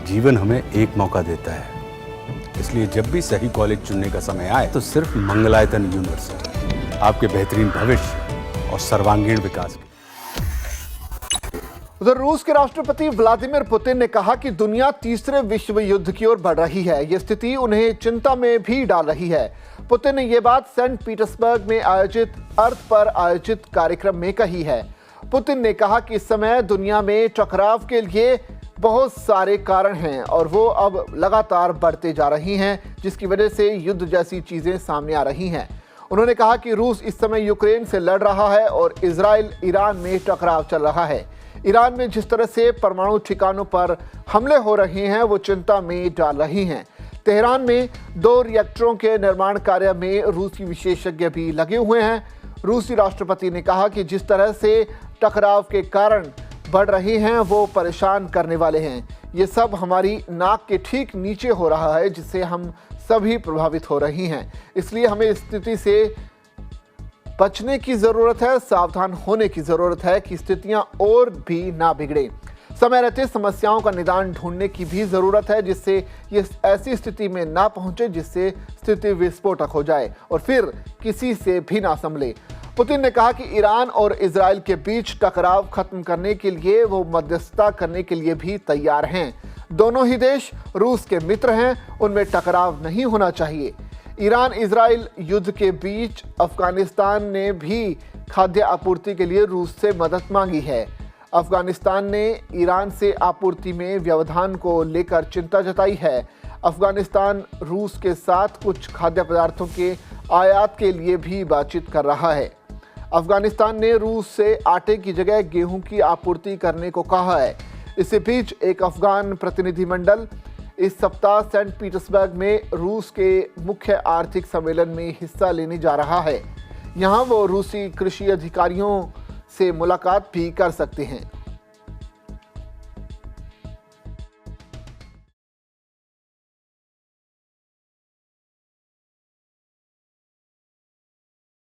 जीवन हमें एक मौका देता है, इसलिए जब भी सही कॉलेज चुनने का समय आए तो सिर्फ मंगलायतन यूनिवर्सिटी आपके बेहतरीन भविष्य और सर्वांगीण विकास के। उधर रूस के राष्ट्रपति व्लादिमीर पुतिन ने कहा कि दुनिया तीसरे विश्व युद्ध की ओर बढ़ रही है। यह स्थिति उन्हें चिंता में भी डाल रही है। पुतिन ने यह बात सेंट पीटर्सबर्ग में आयोजित अर्थ पर आयोजित कार्यक्रम में कही है। पुतिन ने कहा कि इस समय दुनिया में टकराव के लिए बहुत सारे कारण हैं और वो अब लगातार बढ़ते जा रही हैं, जिसकी वजह से युद्ध जैसी चीजें सामने आ रही हैं। उन्होंने कहा कि रूस इस समय यूक्रेन से लड़ रहा है और इजराइल ईरान में टकराव चल रहा है। ईरान में जिस तरह से परमाणु ठिकानों पर हमले हो रहे हैं वो चिंता में डाल रही हैं। तेहरान में 2 रिएक्टरों के निर्माण कार्य में रूसी विशेषज्ञ भी लगे हुए हैं। रूसी राष्ट्रपति ने कहा कि जिस तरह से टकराव के कारण बढ़ रहे हैं वो परेशान करने वाले हैं। ये सब हमारी नाक के ठीक नीचे हो रहा है, जिससे हम सभी प्रभावित हो रही हैं। इसलिए हमें इस स्थिति से बचने की जरूरत है, सावधान होने की जरूरत है कि स्थितियां और भी ना बिगड़े। समय रहते समस्याओं का निदान ढूंढने की भी जरूरत है, जिससे ये ऐसी स्थिति में ना पहुंचे जिससे स्थिति विस्फोटक हो जाए और फिर किसी से भी ना संभले। पुतिन ने कहा कि ईरान और इजराइल के बीच टकराव खत्म करने के लिए वो मध्यस्थता करने के लिए भी तैयार हैं। दोनों ही देश रूस के मित्र हैं, उनमें टकराव नहीं होना चाहिए। ईरान इजराइल युद्ध के बीच अफगानिस्तान ने भी खाद्य आपूर्ति के लिए रूस से मदद मांगी है। अफगानिस्तान ने ईरान से आपूर्ति में व्यवधान को लेकर चिंता जताई है। अफगानिस्तान रूस के साथ कुछ खाद्य पदार्थों के आयात के लिए भी बातचीत कर रहा है। अफगानिस्तान ने रूस से आटे की जगह गेहूं की आपूर्ति करने को कहा है। इसी बीच एक अफगान प्रतिनिधिमंडल इस सप्ताह सेंट पीटर्सबर्ग में रूस के मुख्य आर्थिक सम्मेलन में हिस्सा लेने जा रहा है। यहाँ वो रूसी कृषि अधिकारियों से मुलाकात भी कर सकते हैं।